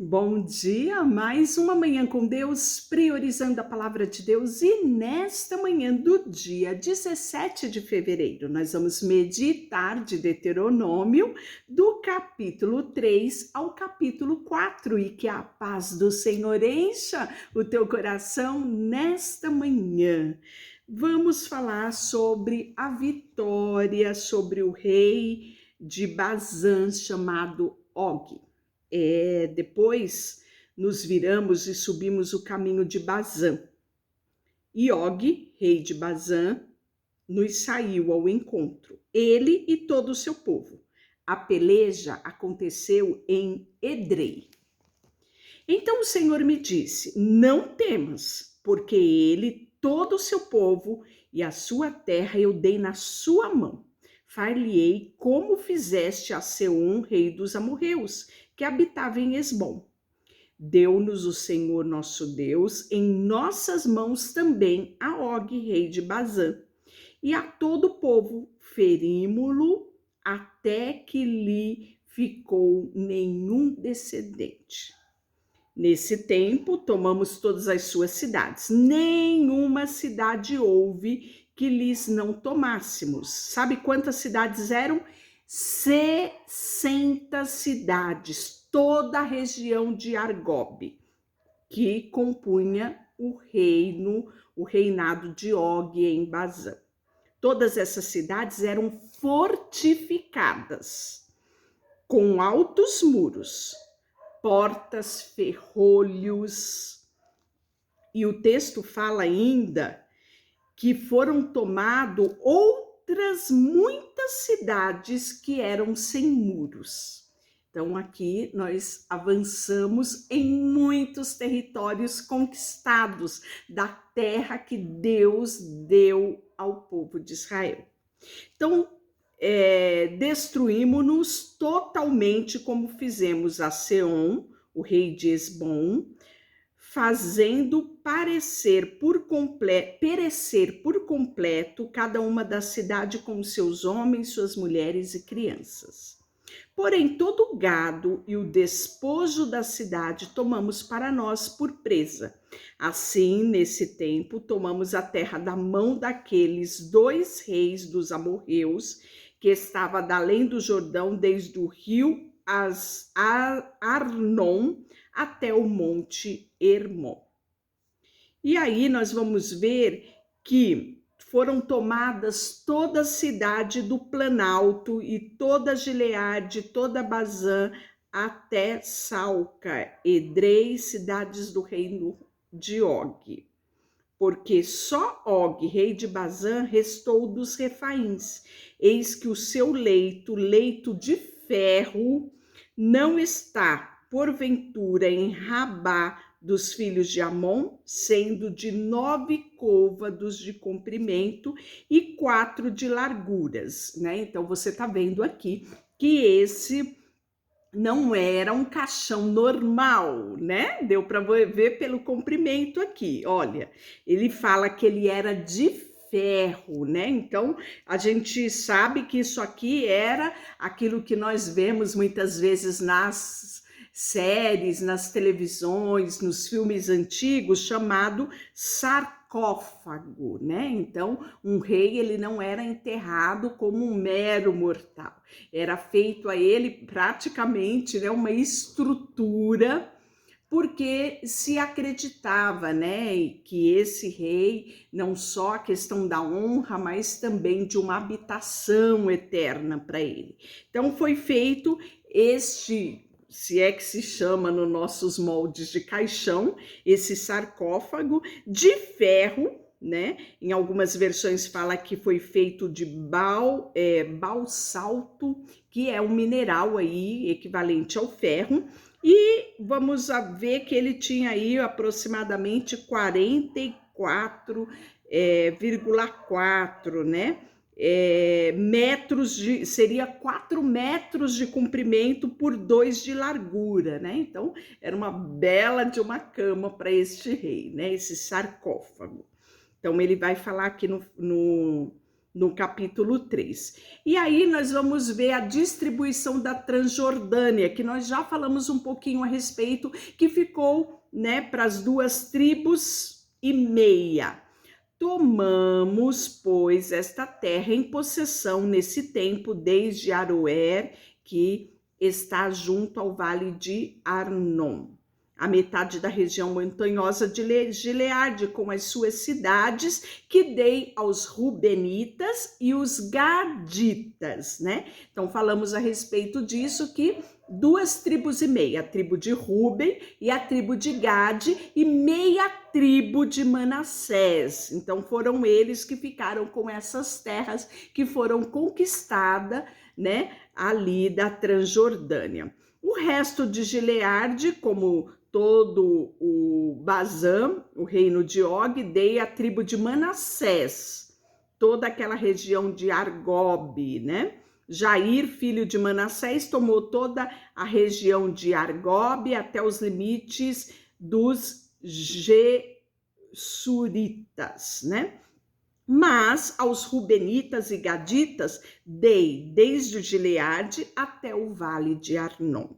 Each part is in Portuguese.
Bom dia, mais uma manhã com Deus, priorizando a palavra de Deus. E nesta manhã do dia 17 de fevereiro, nós vamos meditar de Deuteronômio, do capítulo 3 ao capítulo 4. E que a paz do Senhor encha o teu coração nesta manhã. Vamos falar sobre a vitória sobre o rei de Bazã, chamado Og. Depois nos viramos e subimos o caminho de Bazã. E Og, rei de Bazã, nos saiu ao encontro, ele e todo o seu povo. A peleja aconteceu em Edrei. Então o Senhor me disse: não temas, porque ele, todo o seu povo e a sua terra eu dei na sua mão. Far-lhe-ei como fizeste a Seom, rei dos amorreus, que habitava em Esbom. Deu-nos o Senhor nosso Deus em nossas mãos também a Og, rei de Bazã, e a todo o povo ferimos-lo até que lhe ficou nenhum descendente. Nesse tempo, tomamos todas as suas cidades. Nenhuma cidade houve que lhes não tomássemos. Sabe quantas cidades eram? 60 cidades, toda a região de Argob, que compunha o reinado de Og em Bazã. Todas essas cidades eram fortificadas, com altos muros, portas, ferrolhos. E o texto fala ainda que foram tomadas outras muitas cidades que eram sem muros. Então aqui nós avançamos em muitos territórios conquistados da terra que Deus deu ao povo de Israel. Então, destruímos-nos totalmente, como fizemos a Seom, o rei de Esbom, fazendo perecer por completo cada uma da cidade com seus homens, suas mulheres e crianças. Porém, todo o gado e o despojo da cidade tomamos para nós por presa. Assim, nesse tempo, tomamos a terra da mão daqueles 2 reis dos amorreus, que estava da além do Jordão, desde o rio Arnon até o monte Hermon. E aí nós vamos ver que foram tomadas toda a cidade do Planalto e toda Gileade, toda Bazã, até Salca, Edrei, cidades do reino de Og. Porque só Og, rei de Bazã, restou dos Refaíns. Eis que o seu leito de ferro, não está, porventura, em Rabá dos filhos de Amon, sendo de 9 côvados de comprimento e 4 de larguras, né? Então você está vendo aqui que esse não era um caixão normal, né? Deu para ver pelo comprimento aqui. Olha, ele fala que ele era de ferro, né? Então a gente sabe que isso aqui era aquilo que nós vemos muitas vezes nas séries, nas televisões, nos filmes antigos, chamado sarcófago, né? Então, um rei, ele não era enterrado como um mero mortal. Era feito a ele praticamente, né, uma estrutura, porque se acreditava, né, que esse rei, não só a questão da honra, mas também de uma habitação eterna para ele. Então foi feito este, se é que se chama nos nossos moldes de caixão, esse sarcófago de ferro, né? Em algumas versões fala que foi feito de basalto, que é um mineral aí equivalente ao ferro. E vamos ver que ele tinha aí aproximadamente 44,4, né? Seria 4 metros de comprimento por 2 de largura, né? Então, era uma bela de uma cama para este rei, né? Esse sarcófago. Então, ele vai falar aqui no no capítulo 3. E aí nós vamos ver a distribuição da Transjordânia, que nós já falamos um pouquinho a respeito, que ficou, né, para as 2,5 tribos. Tomamos, pois, esta terra em possessão nesse tempo, desde Aroer, que está junto ao vale de Arnon, a metade da região montanhosa de Gileade, com as suas cidades, que dei aos Rubenitas e os Gaditas, né? Então, falamos a respeito disso, que 2,5 tribos, a tribo de Ruben e a tribo de Gade, e meia tribo de Manassés. Então, foram eles que ficaram com essas terras que foram conquistadas, né, ali da Transjordânia. O resto de Gileade, como todo o Bazã, o reino de Og, dei a tribo de Manassés, toda aquela região de Argob, né? Jair, filho de Manassés, tomou toda a região de Argob até os limites dos Gessuritas, né? Mas aos Rubenitas e Gaditas dei desde Gileade até o vale de Arnon.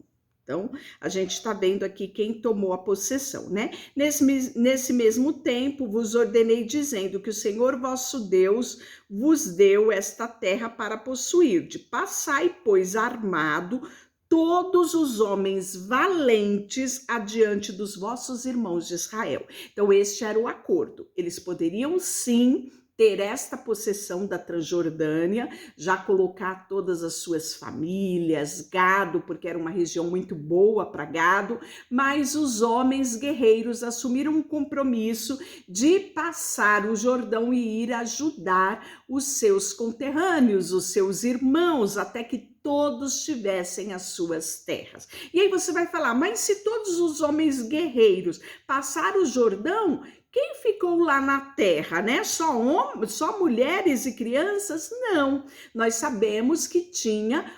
Então, a gente está vendo aqui quem tomou a possessão, né? Nesse mesmo tempo, vos ordenei dizendo que o Senhor vosso Deus vos deu esta terra para possuir. De passai, pois, armado todos os homens valentes adiante dos vossos irmãos de Israel. Então, este era o acordo. Eles poderiam, sim, ter esta possessão da Transjordânia, já colocar todas as suas famílias, gado, porque era uma região muito boa para gado, mas os homens guerreiros assumiram um compromisso de passar o Jordão e ir ajudar os seus conterrâneos, os seus irmãos, até que todos tivessem as suas terras. E aí você vai falar, mas se todos os homens guerreiros passaram o Jordão, quem ficou lá na terra, né? Só homens, só mulheres e crianças? Não. Nós sabemos que tinha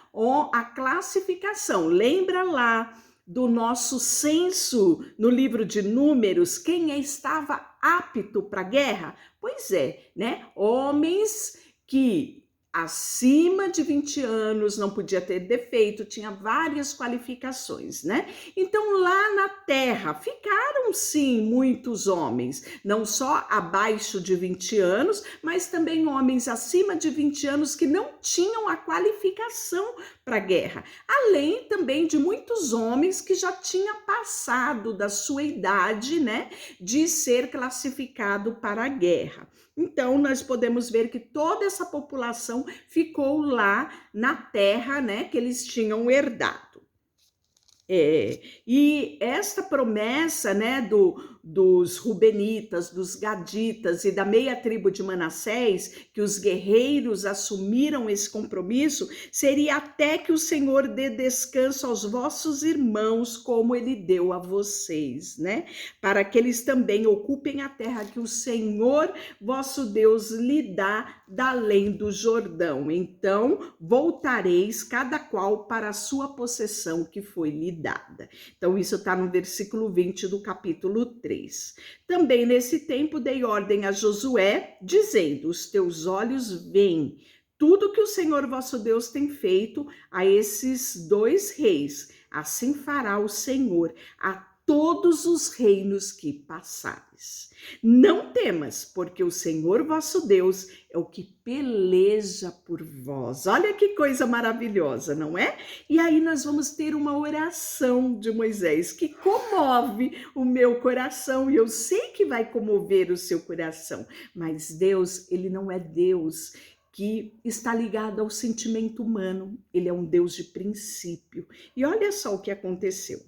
a classificação. Lembra lá do nosso censo no livro de Números, quem estava apto para a guerra? Pois é, né? Homens que acima de 20 anos, não podia ter defeito, tinha várias qualificações, né? Então, lá na terra, ficaram sim muitos homens, não só abaixo de 20 anos, mas também homens acima de 20 anos que não tinham a qualificação para a guerra, além também de muitos homens que já tinham passado da sua idade, né, de ser classificado para a guerra. Então, nós podemos ver que toda essa população ficou lá na terra, né, que eles tinham herdado. E esta promessa, né, dos Rubenitas, dos Gaditas e da meia tribo de Manassés, que os guerreiros assumiram esse compromisso, seria até que o Senhor dê descanso aos vossos irmãos, como ele deu a vocês, né? Para que eles também ocupem a terra que o Senhor vosso Deus lhe dá da além do Jordão. Então, voltareis cada qual para a sua possessão que foi lhe dada. Então, isso está no versículo 20 do capítulo 3. Também nesse tempo dei ordem a Josué, dizendo: os teus olhos veem tudo que o Senhor vosso Deus tem feito a esses dois reis. Assim fará o Senhor a todos os reinos que passares. Não temas, porque o Senhor vosso Deus é o que peleja por vós. Olha que coisa maravilhosa, não é? E aí nós vamos ter uma oração de Moisés que comove o meu coração, e eu sei que vai comover o seu coração, mas Deus, ele não é Deus que está ligado ao sentimento humano, ele é um Deus de princípio. E olha só o que aconteceu.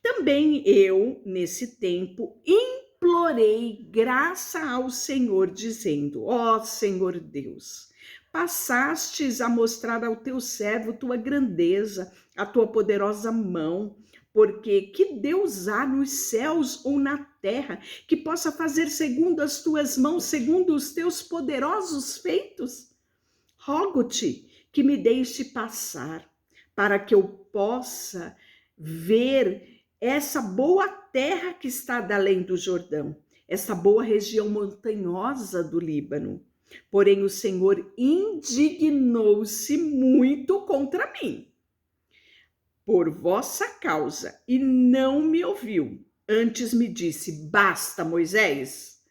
Também eu, nesse tempo, implorei graça ao Senhor, dizendo: ó Senhor Deus, passastes a mostrar ao teu servo tua grandeza, a tua poderosa mão, porque que Deus há nos céus ou na terra que possa fazer segundo as tuas mãos, segundo os teus poderosos feitos? Rogo-te que me deixe passar, para que eu possa ver essa boa terra que está além do Jordão, essa boa região montanhosa do Líbano. Porém o Senhor indignou-se muito contra mim por vossa causa e não me ouviu. Antes me disse: basta, Moisés,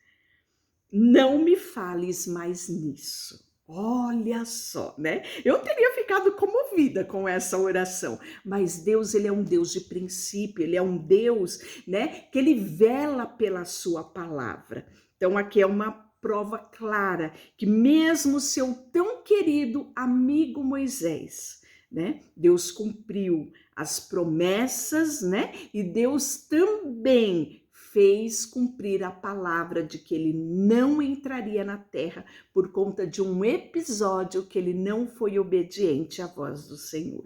não me fales mais nisso. Olha só, né? Eu teria ficado comovida com essa oração, mas Deus, ele é um Deus de princípio, ele é um Deus, né, que ele vela pela sua palavra. Então aqui é uma prova clara que mesmo seu tão querido amigo Moisés, né, Deus cumpriu as promessas, né? E Deus também fez cumprir a palavra de que ele não entraria na terra por conta de um episódio que ele não foi obediente à voz do Senhor.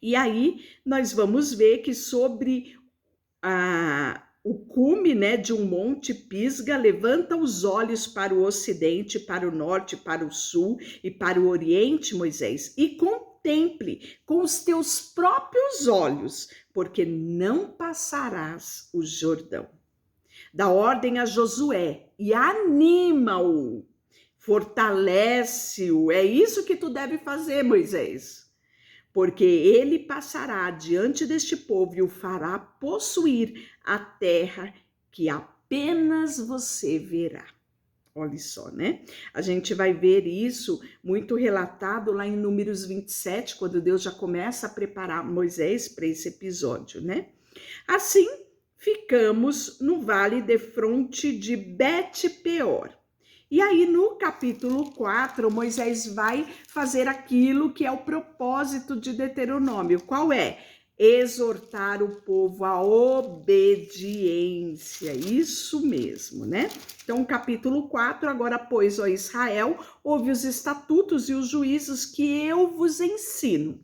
E aí nós vamos ver que sobre o cume, né, de um monte Pisga, levanta os olhos para o ocidente, para o norte, para o sul e para o oriente, Moisés, e contemple com os teus próprios olhos, porque não passarás o Jordão. Dá ordem a Josué e anima-o, fortalece-o. É isso que tu deve fazer, Moisés. Porque ele passará diante deste povo e o fará possuir a terra que apenas você verá. Olha só, né? A gente vai ver isso muito relatado lá em Números 27, quando Deus já começa a preparar Moisés para esse episódio, né? Assim, ficamos no vale defronte de Bet-peor. E aí, no capítulo 4, Moisés vai fazer aquilo que é o propósito de Deuteronômio. Qual é? Exortar o povo à obediência. Isso mesmo, né? Então, capítulo 4, agora, pois, ó Israel, ouve os estatutos e os juízos que eu vos ensino.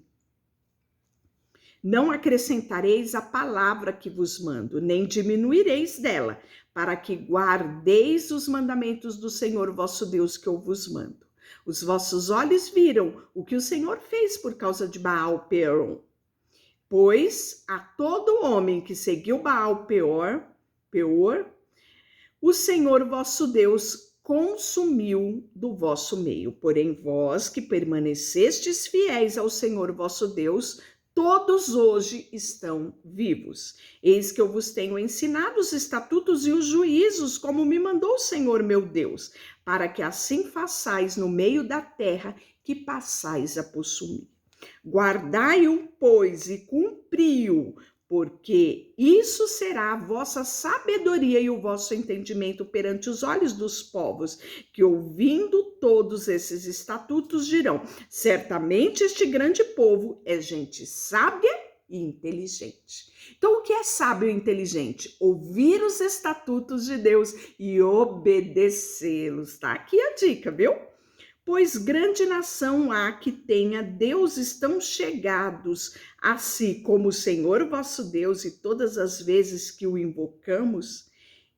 Não acrescentareis a palavra que vos mando, nem diminuireis dela, para que guardeis os mandamentos do Senhor vosso Deus que eu vos mando. Os vossos olhos viram o que o Senhor fez por causa de Baal-peor. Pois a todo homem que seguiu Baal-peor, o Senhor vosso Deus consumiu do vosso meio. Porém vós que permanecestes fiéis ao Senhor vosso Deus, todos hoje estão vivos. Eis que eu vos tenho ensinado os estatutos e os juízos, como me mandou o Senhor meu Deus, para que assim façais no meio da terra que passais a possuir. Guardai-o, pois, e cumpri-o, porque isso será a vossa sabedoria e o vosso entendimento perante os olhos dos povos, que ouvindo todos esses estatutos dirão: certamente este grande povo é gente sábia e inteligente. Então, o que é sábio e inteligente? Ouvir os estatutos de Deus e obedecê-los. Tá aqui a dica, viu? Pois grande nação há que tenha deuses tão chegados a si como o Senhor vosso Deus, e todas as vezes que o invocamos,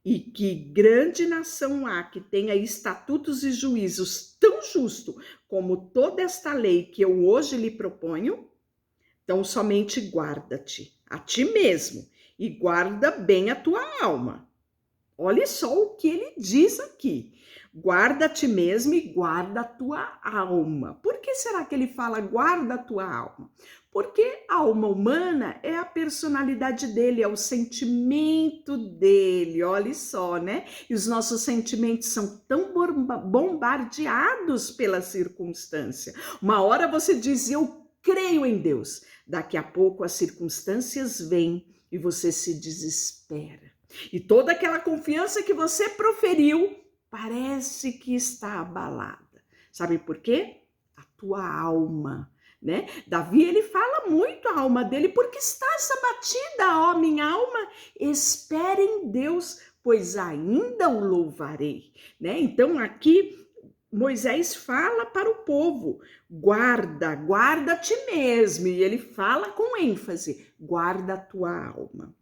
e que grande nação há que tenha estatutos e juízos tão justo como toda esta lei que eu hoje lhe proponho. Então somente guarda-te a ti mesmo e guarda bem a tua alma. Olha só o que ele diz aqui. Guarda a ti mesmo e guarda a tua alma. Por que será que ele fala guarda a tua alma? Porque a alma humana é a personalidade dele, é o sentimento dele, olha só, né? E os nossos sentimentos são tão bombardeados pela circunstância. Uma hora você diz, eu creio em Deus. Daqui a pouco as circunstâncias vêm e você se desespera. E toda aquela confiança que você proferiu parece que está abalada. Sabe por quê? A tua alma, né? Davi, ele fala muito a alma dele, porque estás abatida, ó minha alma, espere em Deus, pois ainda o louvarei, né? Então aqui Moisés fala para o povo, guarda a ti mesmo, e ele fala com ênfase, guarda a tua alma,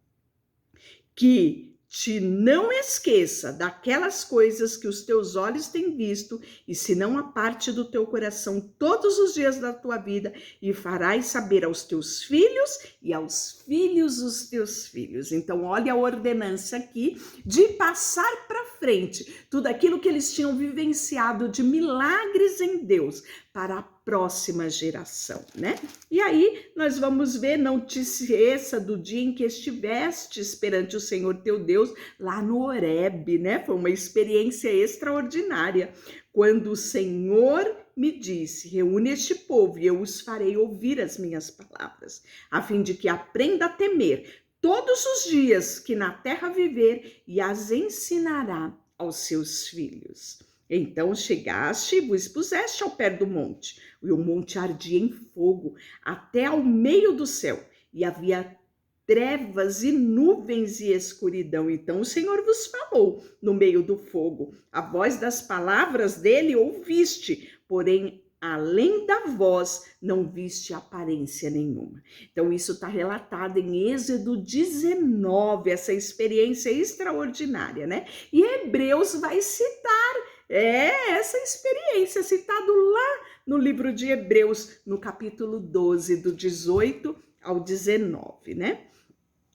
que te não esqueça daquelas coisas que os teus olhos têm visto, e se não aparte do teu coração todos os dias da tua vida, e farás saber aos teus filhos e aos filhos dos teus filhos. Então, olha a ordenança aqui de passar para frente tudo aquilo que eles tinham vivenciado de milagres em Deus para a próxima geração, né? E aí nós vamos ver, não te esqueça do dia em que estivestes perante o Senhor teu Deus lá no Horebe, né? Foi uma experiência extraordinária, quando o Senhor me disse: reúne este povo e eu os farei ouvir as minhas palavras, a fim de que aprenda a temer todos os dias que na terra viver, e as ensinará aos seus filhos. Então chegaste e vos puseste ao pé do monte, e o monte ardia em fogo até ao meio do céu, e havia trevas e nuvens e escuridão. Então o Senhor vos falou no meio do fogo. A voz das palavras dele ouviste, porém além da voz não viste aparência nenhuma. Então isso está relatado em Êxodo 19, essa experiência extraordinária, né? E Hebreus vai citar essa experiência, citado lá no livro de Hebreus, no capítulo 12, do 18 ao 19, né?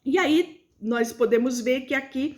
E aí nós podemos ver que aqui,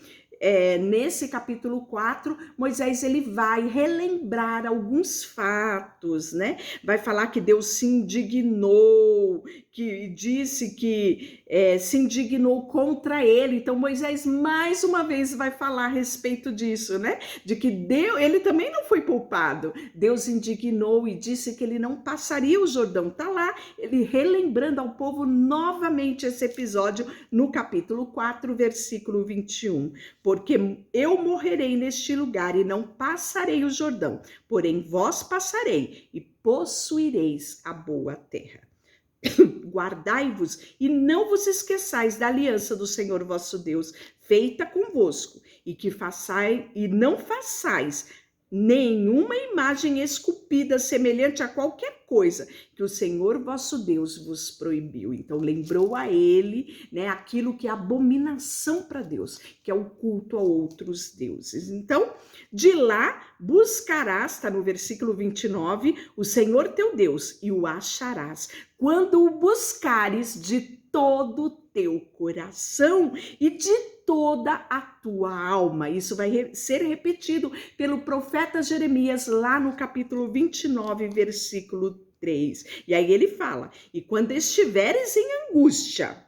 nesse capítulo 4, Moisés ele vai relembrar alguns fatos, né? Vai falar que Deus se indignou, que disse que se indignou contra ele. Então Moisés mais uma vez vai falar a respeito disso, né? De que Deus, ele também não foi poupado. Deus indignou e disse que ele não passaria o Jordão. Tá lá ele relembrando ao povo novamente esse episódio no capítulo 4, versículo 21. Porque eu morrerei neste lugar e não passarei o Jordão, porém vós passarei e possuireis a boa terra. Guardai-vos e não vos esqueçais da aliança do Senhor vosso Deus, feita convosco, e que não façais nenhuma imagem esculpida semelhante a qualquer coisa que o Senhor vosso Deus vos proibiu. Então lembrou a ele, né, aquilo que é abominação para Deus, que é o culto a outros deuses. Então, de lá buscarás, está no versículo 29, o Senhor teu Deus, e o acharás, quando o buscares de todo o teu coração e de toda a tua alma. Isso vai ser repetido pelo profeta Jeremias lá no capítulo 29, versículo 3. E aí ele fala: e quando estiveres em angústia,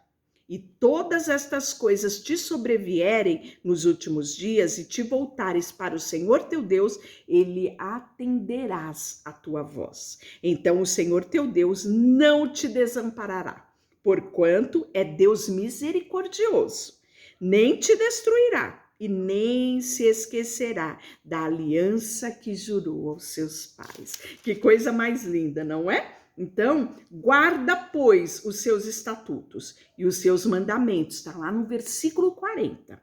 e todas estas coisas te sobrevierem nos últimos dias, e te voltares para o Senhor teu Deus, ele atenderás a tua voz. Então o Senhor teu Deus não te desamparará, porquanto é Deus misericordioso, nem te destruirá e nem se esquecerá da aliança que jurou aos seus pais. Que coisa mais linda, não é? Então, guarda, pois, os seus estatutos e os seus mandamentos, está lá no versículo 40,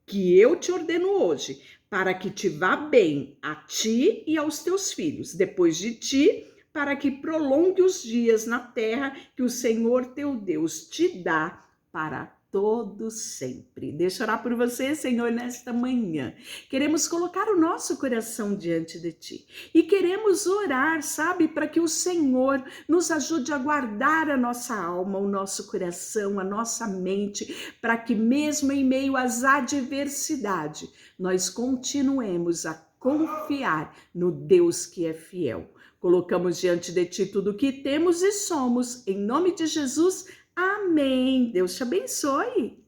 que eu te ordeno hoje, para que te vá bem a ti e aos teus filhos, depois de ti, para que prolongue os dias na terra que o Senhor teu Deus te dá para todo sempre. Deixa eu orar por você, Senhor, nesta manhã. Queremos colocar o nosso coração diante de ti e queremos orar, sabe, para que o Senhor nos ajude a guardar a nossa alma, o nosso coração, a nossa mente, para que mesmo em meio às adversidades, nós continuemos a confiar no Deus que é fiel. Colocamos diante de ti tudo o que temos e somos, em nome de Jesus. Amém. Deus te abençoe.